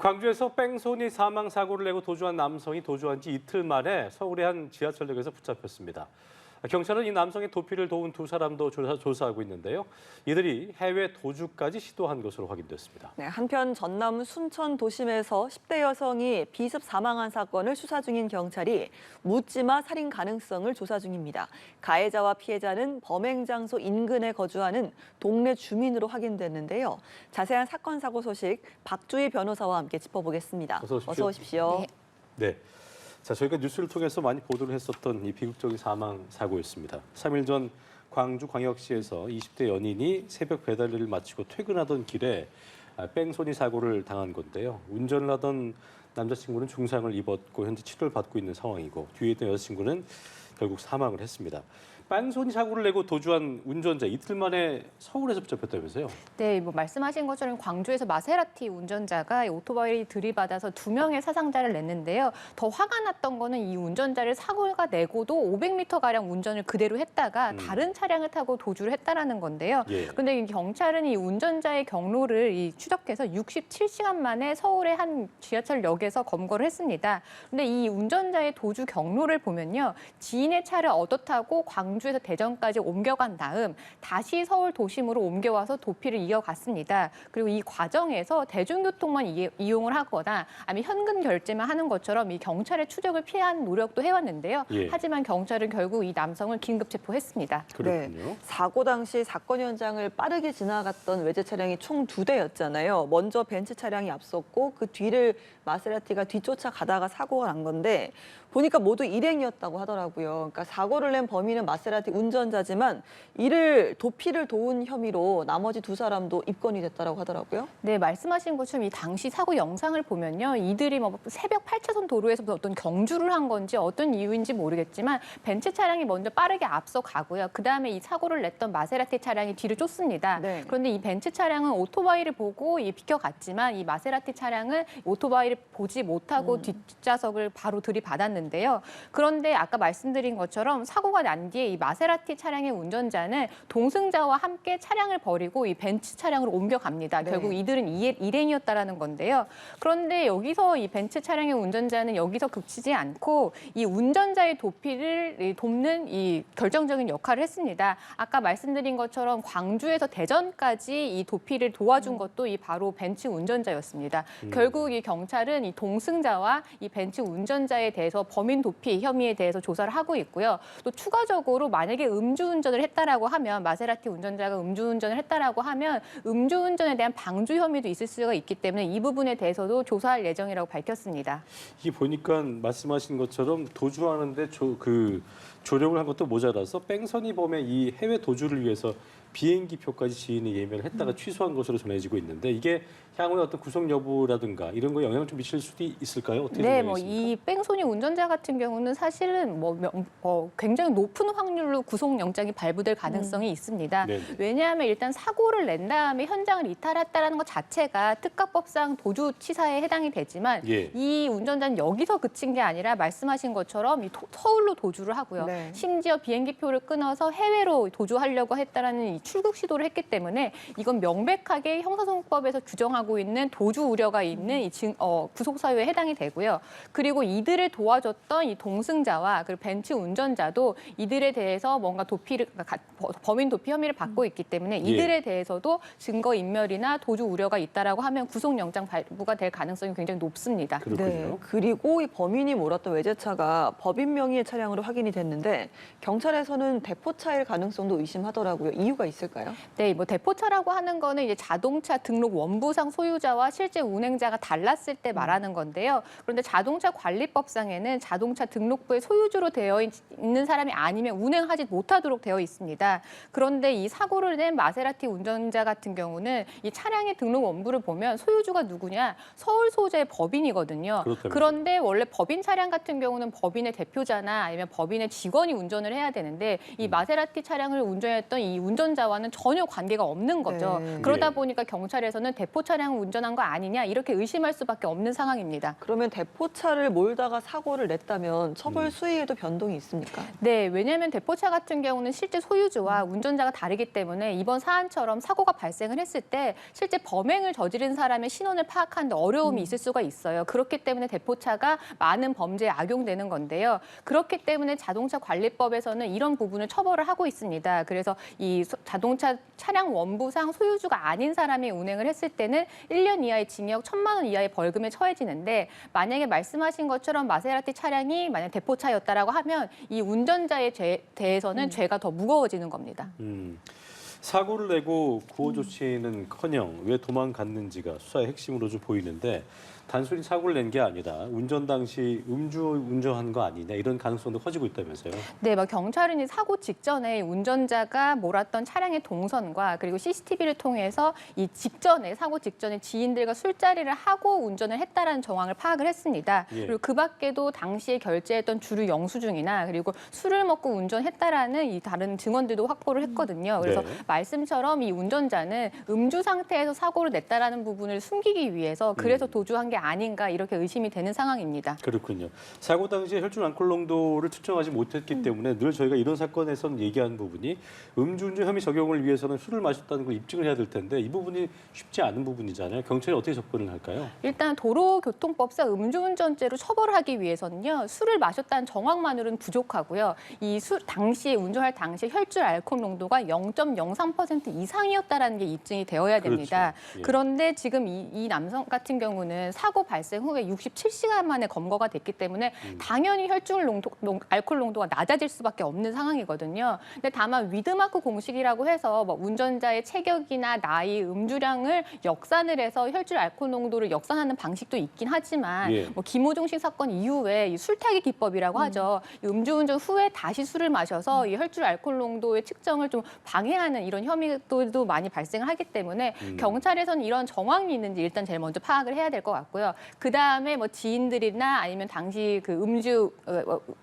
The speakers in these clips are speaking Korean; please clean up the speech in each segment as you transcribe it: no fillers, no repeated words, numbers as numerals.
광주에서 뺑소니 사망 사고를 내고 도주한 남성이 도주한 지 이틀 만에 서울의 한 지하철역에서 붙잡혔습니다. 경찰은 이 남성의 도피를 도운 두 사람도 조사하고 있는데요. 이들이 해외 도주까지 시도한 것으로 확인됐습니다. 네, 한편 전남 순천 도심에서 10대 여성이 비습 사망한 사건을 수사 중인 경찰이 묻지마 살인 가능성을 조사 중입니다. 가해자와 피해자는 범행 장소 인근에 거주하는 동네 주민으로 확인됐는데요. 자세한 사건 사고 소식 박주희 변호사와 함께 짚어보겠습니다. 어서 오십시오. 네. 자, 저희가 뉴스를 통해서 많이 보도를 했었던 이 비극적인 사망 사고였습니다. 3일 전 광주광역시에서 20대 연인이 새벽 배달 일을 마치고 퇴근하던 길에 뺑소니 사고를 당한 건데요. 운전을 하던 남자친구는 중상을 입었고 현재 치료를 받고 있는 상황이고 뒤에 있던 여자친구는 결국 사망을 했습니다. 뺑소니 사고를 내고 도주한 운전자 이틀 만에 서울에서 붙잡혔다면서요? 네, 말씀하신 것처럼 광주에서 마세라티 운전자가 오토바이를 들이받아서 2명의 사상자를 냈는데요. 더 화가 났던 거는 이 운전자를 사고가 내고도 500m가량 운전을 그대로 했다가 다른 차량을 타고 도주를 했다라는 건데요. 그런데 이 경찰은 이 운전자의 경로를 추적해서 67시간 만에 서울의 한 지하철역에서 검거를 했습니다. 그런데 이 운전자의 도주 경로를 보면요. 지인의 차를 얻어 타고 광주에서 대전까지 옮겨간 다음 다시 서울 도심으로 옮겨와서 도피를 이어갔습니다. 그리고 이 과정에서 대중교통만 이용을 하거나 아니면 현금 결제만 하는 것처럼 이 경찰의 추적을 피한 노력도 해왔는데요. 하지만 경찰은 결국 이 남성을 긴급 체포했습니다. 그렇군요. 네, 사고 당시 사건 현장을 빠르게 지나갔던 외제 차량이 총 2대였잖아요. 먼저 벤츠 차량이 앞섰고 그 뒤를 마세라티가 뒤쫓아 가다가 사고가 난 건데 보니까 모두 일행이었다고 하더라고요. 그러니까 사고를 낸 범인은 마세라티 운전자지만 이를 도피를 도운 혐의로 나머지 두 사람도 입건이 됐다고 하더라고요. 네, 말씀하신 것처럼 이 당시 사고 영상을 보면요. 이들이 새벽 8차선 도로에서 어떤 경주를 한 건지 어떤 이유인지 모르겠지만 벤츠 차량이 먼저 빠르게 앞서 가고요. 그다음에 이 사고를 냈던 마세라티 차량이 뒤를 쫓습니다. 네. 그런데 이 벤츠 차량은 오토바이를 보고 비켜갔지만 이 마세라티 차량은 오토바이를 보지 못하고 뒷좌석을 바로 들이받았는데요. 그런데 아까 말씀드린 것처럼 사고가 난 뒤에 이 마세라티 차량의 운전자는 동승자와 함께 차량을 버리고 이 벤츠 차량으로 옮겨갑니다. 네. 결국 이들은 일행이었다라는 건데요. 그런데 여기서 이 벤츠 차량의 운전자는 여기서 그치지 않고 이 운전자의 도피를 돕는 이 결정적인 역할을 했습니다. 아까 말씀드린 것처럼 광주에서 대전까지 이 도피를 도와준 것도 이 바로 벤츠 운전자였습니다. 결국 이 경찰은 이 동승자와 이 벤츠 운전자에 대해서 범인 도피 혐의에 대해서 조사를 하고 있고요. 또 추가적으로 만약에 음주운전을 했다라고 하면 마세라티 운전자가 음주운전을 했다라고 하면 음주운전에 대한 방조 혐의도 있을 수가 있기 때문에 이 부분에 대해서도 조사할 예정이라고 밝혔습니다. 이게 보니까 말씀하신 것처럼 도주하는데 조력을 한 것도 모자라서 뺑소니 범의 이 해외 도주를 위해서 비행기 표까지 지인이 예매를 했다가 취소한 것으로 전해지고 있는데 이게 향후에 어떤 구속 여부라든가 이런 거에 영향을 좀 미칠 수도 있을까요? 어떻게 네, 생각하십니까? 이 뺑소니 운전자 같은 경우는 사실은 굉장히 높은 확률로 구속영장이 발부될 가능성이 있습니다. 네네. 왜냐하면 일단 사고를 낸 다음에 현장을 이탈했다는 것 자체가 특가법상 도주치사에 해당이 되지만 이 운전자는 여기서 그친 게 아니라 말씀하신 것처럼 서울로 도주를 하고요. 네. 심지어 비행기표를 끊어서 해외로 도주하려고 했다라는 이 출국 시도를 했기 때문에 이건 명백하게 형사소송법에서 규정하고 있는 도주 우려가 있는 이 구속 사유에 해당이 되고요. 그리고 이들을 도와줬던 이 동승자와 그리고 벤츠 운전자도 이들에 대해서 뭔가 범인 도피 혐의를 받고 있기 때문에 이들에 대해서도 증거 인멸이나 도주 우려가 있다라고 하면 구속영장 발부가 될 가능성이 굉장히 높습니다. 그렇군요. 그리고 이 범인이 몰았던 외제차가 법인 명의의 차량으로 확인이 됐는데 경찰에서는 대포차일 가능성도 의심하더라고요. 이유가 있을까요? 네, 대포차라고 하는 거는 이제 자동차 등록 원부상 소유자와 실제 운행자가 달랐을 때 말하는 건데요. 그런데 자동차 관리법상에는 자동차 등록부의 소유주로 되어 있는 사람이 아니면 운행하지 못하도록 되어 있습니다. 그런데 이 사고를 낸 마세라티 운전자 같은 경우는 이 차량의 등록 원부를 보면 소유주가 누구냐? 서울 소재의 법인이거든요. 그렇다면서요. 그런데 원래 법인 차량 같은 경우는 법인의 대표자나 아니면 법인의 직원이 운전을 해야 되는데 이 마세라티 차량을 운전했던 이 운전자 운전자와는 전혀 관계가 없는 거죠. 네. 그러다 예. 보니까 경찰에서는 대포 차량을 운전한 거 아니냐 이렇게 의심할 수밖에 없는 상황입니다. 그러면 대포차를 몰다가 사고를 냈다면 처벌 수위에도 변동이 있습니까? 네, 왜냐하면 대포차 같은 경우는 실제 소유주와 운전자가 다르기 때문에 이번 사안처럼 사고가 발생을 했을 때 실제 범행을 저지른 사람의 신원을 파악하는 데 어려움이 있을 수가 있어요. 그렇기 때문에 대포차가 많은 범죄에 악용되는 건데요. 그렇기 때문에 자동차 관리법에서는 이런 부분을 처벌을 하고 있습니다. 그래서 이 자동차 차량 원부상 소유주가 아닌 사람이 운행을 했을 때는 1년 이하의 징역 1,000만 원 이하의 벌금에 처해지는데 만약에 말씀하신 것처럼 마세라티 차량이 만약 대포차였다라고 하면 이 운전자에 대해서는 죄가 더 무거워지는 겁니다. 사고를 내고 구호 조치는커녕 왜 도망갔는지가 수사의 핵심으로 좀 보이는데 단순히 사고를 낸 게 아니라 운전 당시 음주 운전한 거 아니냐 이런 가능성도 커지고 있다면서요. 네, 경찰은 이 사고 직전에 운전자가 몰았던 차량의 동선과 그리고 CCTV를 통해서 이 직전에 사고 직전에 지인들과 술자리를 하고 운전을 했다라는 정황을 파악을 했습니다. 예. 그리고 그 밖에도 당시에 결제했던 주류 영수증이나 그리고 술을 먹고 운전했다라는 이 다른 증언들도 확보를 했거든요. 그래서 네. 말씀처럼 이 운전자는 음주 상태에서 사고를 냈다라는 부분을 숨기기 위해서 그래서 도주한 게 아닌가 이렇게 의심이 되는 상황입니다. 그렇군요. 사고 당시에 혈중 알코올 농도를 측정하지 못했기 때문에 늘 저희가 이런 사건에서는 얘기하는 부분이 음주운전 혐의 적용을 위해서는 술을 마셨다는 걸 입증을 해야 될 텐데 이 부분이 쉽지 않은 부분이잖아요. 경찰이 어떻게 접근을 할까요? 일단 도로교통법상 음주운전죄로 처벌을 하기 위해서는요. 술을 마셨다는 정황만으로는 부족하고요. 이 당시에 운전할 당시에 혈중 알코올 농도가 0.03% 이상이었다라는 게 입증이 되어야 됩니다. 그렇죠. 예. 그런데 지금 이 남성 같은 경우는 사고 발생 후에 67시간 만에 검거가 됐기 때문에 당연히 알코올 농도가 낮아질 수밖에 없는 상황이거든요. 근데 다만 위드마크 공식이라고 해서 운전자의 체격이나 나이, 음주량을 역산을 해서 혈중 알코올 농도를 역산하는 방식도 있긴 하지만 예. 김호중식 사건 이후에 이 술타기 기법이라고 하죠. 이 음주운전 후에 다시 술을 마셔서 이 혈중 알코올 농도의 측정을 좀 방해하는 이런 혐의도 많이 발생을 하기 때문에 경찰에서는 이런 정황이 있는지 일단 제일 먼저 파악을 해야 될 것 같고요. 그 다음에 지인들이나 아니면 당시 그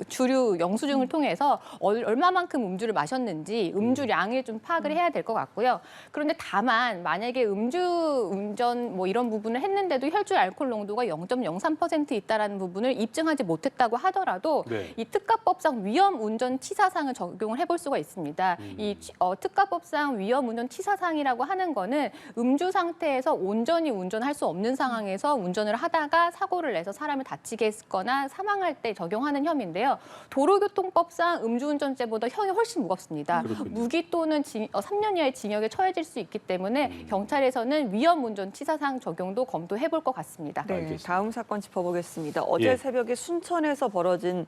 주류 영수증을 통해서 얼마만큼 음주를 마셨는지 음주량을 좀 파악을 해야 될 것 같고요. 그런데 다만 만약에 음주운전 이런 부분을 했는데도 혈중 알코올 농도가 0.03% 있다라는 부분을 입증하지 못했다고 하더라도 네. 이 특가법상 위험운전치사상을 적용을 해볼 수가 있습니다. 이 특가법상 위험운전치사상이라고 하는 거는 음주 상태에서 온전히 운전할 수 없는 상황에서 운전을 하다가 사고를 내서 사람을 다치게 했거나 사망할 때 적용하는 혐의인데요. 도로교통법상 음주운전죄보다 형이 훨씬 무겁습니다. 그렇군요. 무기 또는 3년 이하의 징역에 처해질 수 있기 때문에 경찰에서는 위험운전치사상 적용도 검토해볼 것 같습니다. 네, 알겠습니다. 다음 사건 짚어보겠습니다. 어제 예. 새벽에 순천에서 벌어진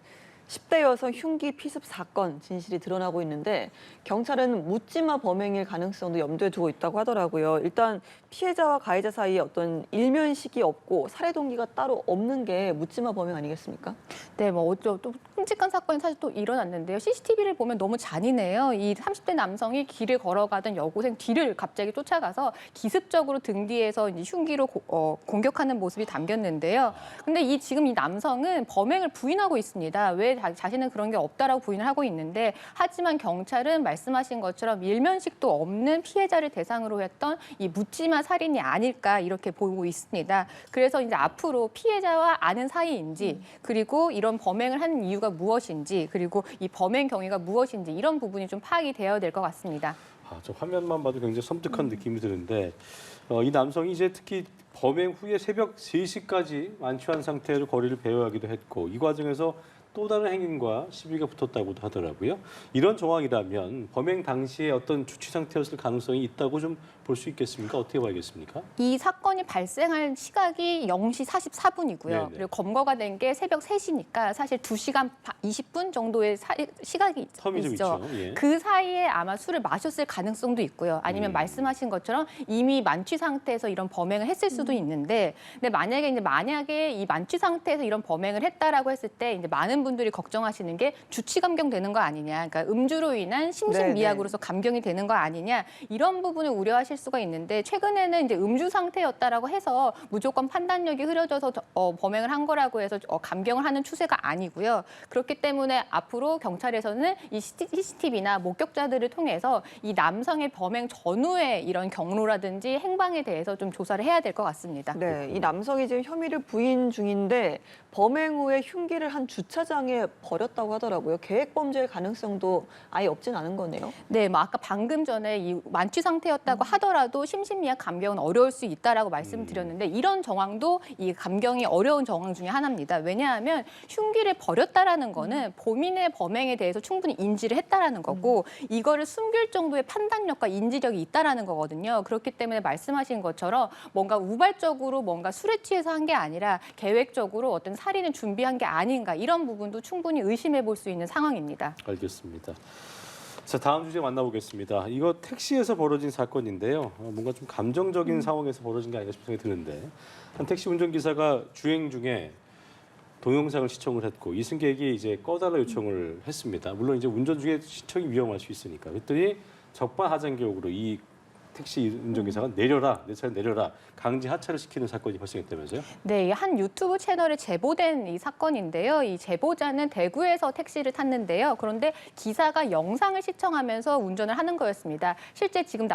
10대 여성 흉기 피습 사건 진실이 드러나고 있는데 경찰은 묻지마 범행일 가능성도 염두에 두고 있다고 하더라고요. 일단 피해자와 가해자 사이에 어떤 일면식이 없고 살해 동기가 따로 없는 게 묻지마 범행 아니겠습니까? 네, 또 끔찍한 사건이 사실 또 일어났는데요. CCTV를 보면 너무 잔인해요. 이 30대 남성이 길을 걸어가던 여고생 뒤를 갑자기 쫓아가서 기습적으로 등 뒤에서 이제 흉기로 공격하는 모습이 담겼는데요. 근데 지금 이 남성은 범행을 부인하고 있습니다. 왜 자신은 그런 게 없다라고 부인을 하고 있는데 하지만 경찰은 말씀하신 것처럼 일면식도 없는 피해자를 대상으로 했던 이 묻지마 살인이 아닐까 이렇게 보고 있습니다. 그래서 이제 앞으로 피해자와 아는 사이인지 그리고 이런 범행을 한 이유가 무엇인지 그리고 이 범행 경위가 무엇인지 이런 부분이 좀 파악이 되어야 될 것 같습니다. 저 화면만 봐도 굉장히 섬뜩한 느낌이 드는데 이 남성이 이제 특히 범행 후에 새벽 3시까지 만취한 상태로 거리를 배회하기도 했고 이 과정에서 또 다른 행인과 시비가 붙었다고도 하더라고요. 이런 정황이라면 범행 당시에 어떤 주취 상태였을 가능성이 있다고 좀 볼 수 있겠습니까? 어떻게 봐야겠습니까? 이 사건이 발생한 시각이 0시 44분이고요. 네네. 그리고 검거가 된 게 새벽 3시니까 사실 2시간 20분 정도의 시각이 텀이 좀 있죠. 있죠. 예. 그 사이에 아마 술을 마셨을 가능성도 있고요. 아니면 말씀하신 것처럼 이미 만취 상태에서 이런 범행을 했을 수도 있는데 근데 만약에 이 만취 상태에서 이런 범행을 했다라고 했을 때 이제 많은 많은 분들이 걱정하시는 게 주치 감경되는 거 아니냐. 그러니까 음주로 인한 심신미약으로서 감경이 되는 거 아니냐. 이런 부분을 우려하실 수가 있는데 최근에는 이제 음주 상태였다라고 해서 무조건 판단력이 흐려져서 범행을 한 거라고 해서 감경을 하는 추세가 아니고요. 그렇기 때문에 앞으로 경찰에서는 이 CCTV나 목격자들을 통해서 이 남성의 범행 전후의 이런 경로라든지 행방에 대해서 좀 조사를 해야 될 것 같습니다. 네, 이 남성이 지금 혐의를 부인 중인데 범행 후에 흉기를 한 주차장에 버렸다고 하더라고요. 계획 범죄의 가능성도 아예 없진 않은 거네요. 네, 뭐 아까 방금 전에 이 만취 상태였다고 하더라도 심신미약 감경은 어려울 수 있다라고 말씀드렸는데 이런 정황도 이 감경이 어려운 정황 중에 하나입니다. 왜냐하면 흉기를 버렸다라는 거는 본인의 범행에 대해서 충분히 인지를 했다라는 거고 이거를 숨길 정도의 판단력과 인지력이 있다라는 거거든요. 그렇기 때문에 말씀하신 것처럼 뭔가 우발적으로 뭔가 술에 취해서 한 게 아니라 계획적으로 어떤 살인을 준비한 게 아닌가 이런 부분도 충분히 의심해 볼 수 있는 상황입니다. 알겠습니다. 자, 다음 주제 만나보겠습니다. 이거 택시에서 벌어진 사건인데요. 뭔가 좀 감정적인 상황에서 벌어진 게 아닌가 싶은 생각이 드는데 한 택시 운전기사가 주행 중에 동영상을 시청을 했고 이 승객이 이제 꺼달라 요청을 했습니다. 물론 이제 운전 중에 시청이 위험할 수 있으니까. 그랬더니 적반하장격으로 이 택시 운전기사가 내려라, 내 차를 내려라, 강제 하차를 시키는 사건이 발생했다면서요? 네, 한 유튜브 채널에 제보된 이 사건인데요. 이 제보자는 대구에서 택시를 탔는데요. 그런데 기사가 영상을 시청하면서 운전을 하는 거였습니다. 실제 지금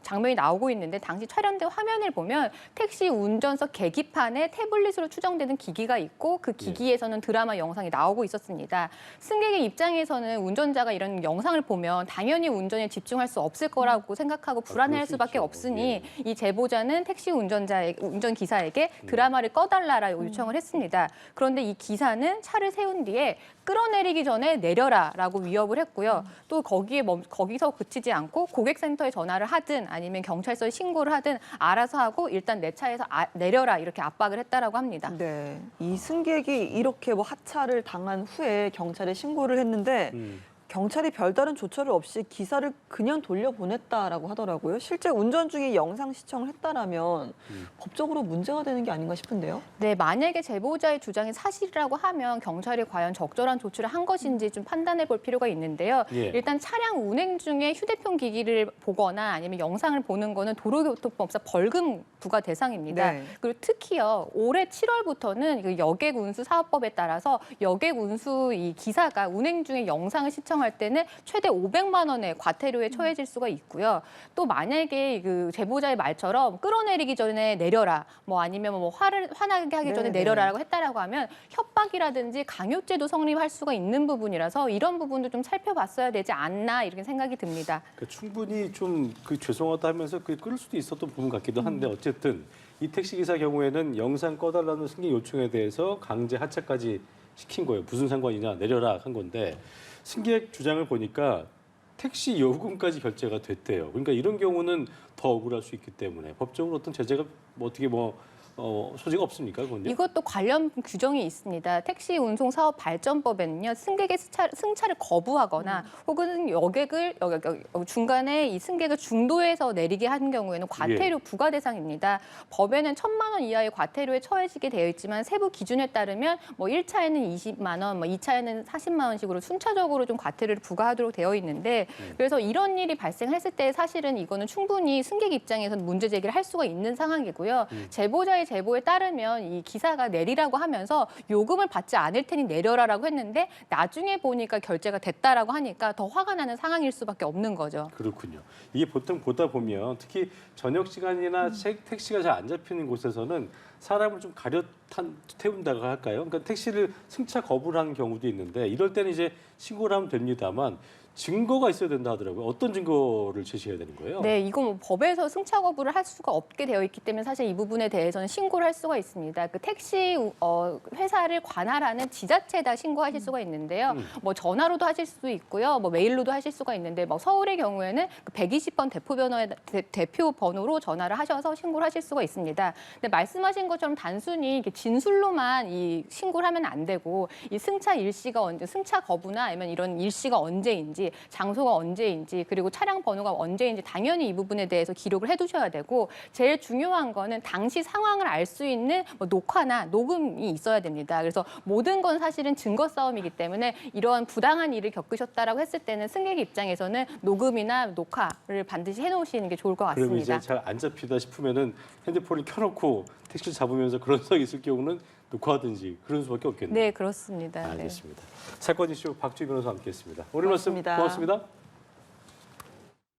장면이 나오고 있는데 당시 촬영된 화면을 보면 택시 운전석 계기판에 태블릿으로 추정되는 기기가 있고 그 기기에서는 드라마 영상이 나오고 있었습니다. 승객의 입장에서는 운전자가 이런 영상을 보면 당연히 운전에 집중할 수 없을 거라고 생각하고 불안해할 수밖에 없으니 이 제보자는 택시 운전기사에게 드라마를 꺼달라라고 요청을 했습니다. 그런데 이 기사는 차를 세운 뒤에 끌어내리기 전에 내려라라고 위협을 했고요. 또 거기서 그치지 않고 고객센터에 전화를 하든 아니면 경찰서에 신고를 하든 알아서 하고 일단 내 차에서 내려라 이렇게 압박을 했다라고 합니다. 네, 이 승객이 이렇게 뭐 하차를 당한 후에 경찰에 신고를 했는데 경찰이 별다른 조처를 없이 기사를 그냥 돌려보냈다라고 하더라고요. 실제 운전 중에 영상 시청을 했다라면 법적으로 문제가 되는 게 아닌가 싶은데요. 네, 만약에 제보자의 주장이 사실이라고 하면 경찰이 과연 적절한 조치를 한 것인지 좀 판단해 볼 필요가 있는데요. 일단 차량 운행 중에 휴대폰 기기를 보거나 아니면 영상을 보는 거는 도로교통법상 벌금 부과 대상입니다. 네. 그리고 특히요, 올해 7월부터는 여객운수 사업법에 따라서 여객운수 이 기사가 운행 중에 영상을 시청할 때는 최대 500만 원의 과태료에 처해질 수가 있고요. 또 만약에 그 제보자의 말처럼 끌어내리기 전에 내려라, 뭐 아니면 뭐 화나게 하기 전에 내려라라고 했다라고 하면 협박이라든지 강요죄도 성립할 수가 있는 부분이라서 이런 부분도 좀 살펴봤어야 되지 않나 이렇게 생각이 듭니다. 그러니까 충분히 좀 죄송하다 하면서 끌 수도 있었던 부분 같기도 한데 어쨌든 이 택시기사 경우에는 영상 꺼달라는 승객 요청에 대해서 강제 하차까지 시킨 거예요. 무슨 상관이냐, 내려라 한 건데 승객 주장을 보니까 택시 요금까지 결제가 됐대요. 그러니까 이런 경우는 더 억울할 수 있기 때문에 법적으로 어떤 제재가 소지가 없습니까? 그건요? 이것도 관련 규정이 있습니다. 택시 운송 사업 발전법에는요, 승객의 승차를 거부하거나 혹은 여객을 중간에 이 승객을 중도에서 내리게 하는 경우에는 과태료 부과 대상입니다. 법에는 1,000만 원 이하의 과태료에 처해지게 되어 있지만 세부 기준에 따르면 뭐 1차에는 20만 원, 뭐 2차에는 40만 원씩으로 순차적으로 좀 과태료를 부과하도록 되어 있는데 그래서 이런 일이 발생했을 때 사실은 이거는 충분히 승객 입장에서는 문제 제기를 할 수가 있는 상황이고요. 제보자의 제보에 따르면 이 기사가 내리라고 하면서 요금을 받지 않을 테니 내려라라고 했는데 나중에 보니까 결제가 됐다라고 하니까 더 화가 나는 상황일 수밖에 없는 거죠. 그렇군요. 이게 보통 보다 보면 특히 저녁 시간이나 택시가 잘 안 잡히는 곳에서는 사람을 좀 태운다고 할까요? 그러니까 택시를 승차 거부를 하는 경우도 있는데 이럴 때는 이제 신고를 하면 됩니다만 증거가 있어야 된다 하더라고요. 어떤 증거를 제시해야 되는 거예요? 네, 이거 뭐 법에서 승차 거부를 할 수가 없게 되어 있기 때문에 사실 이 부분에 대해서는 신고를 할 수가 있습니다. 그 택시 회사를 관할하는 지자체에다 신고하실 수가 있는데요. 뭐 전화로도 하실 수도 있고요. 뭐 메일로도 하실 수가 있는데 뭐 서울의 경우에는 120번 대표 번호로 전화를 하셔서 신고를 하실 수가 있습니다. 근데 말씀하신 것처럼 단순히 이렇게 진술로만 이 신고를 하면 안 되고 이 승차 일시가 승차 거부나 아니면 이런 일시가 언제인지, 장소가 언제인지, 그리고 차량 번호가 언제인지 당연히 이 부분에 대해서 기록을 해두셔야 되고, 제일 중요한 거는 당시 상황을 알 수 있는 뭐 녹화나 녹음이 있어야 됩니다. 그래서 모든 건 사실은 증거 싸움이기 때문에 이런 부당한 일을 겪으셨다라고 했을 때는 승객 입장에서는 녹음이나 녹화를 반드시 해놓으시는 게 좋을 것 그럼 이제 같습니다. 잘 안 잡히다 싶으면은 핸드폰을 켜놓고 택시 잡으면서 그런 상황이 있을 경우는 녹화하든지 그런 수밖에 없겠네요. 네, 그렇습니다. 네. 알겠습니다. 사건 이슈 박주희 변호사와 함께했습니다. 오늘 말씀 고맙습니다. 고맙습니다.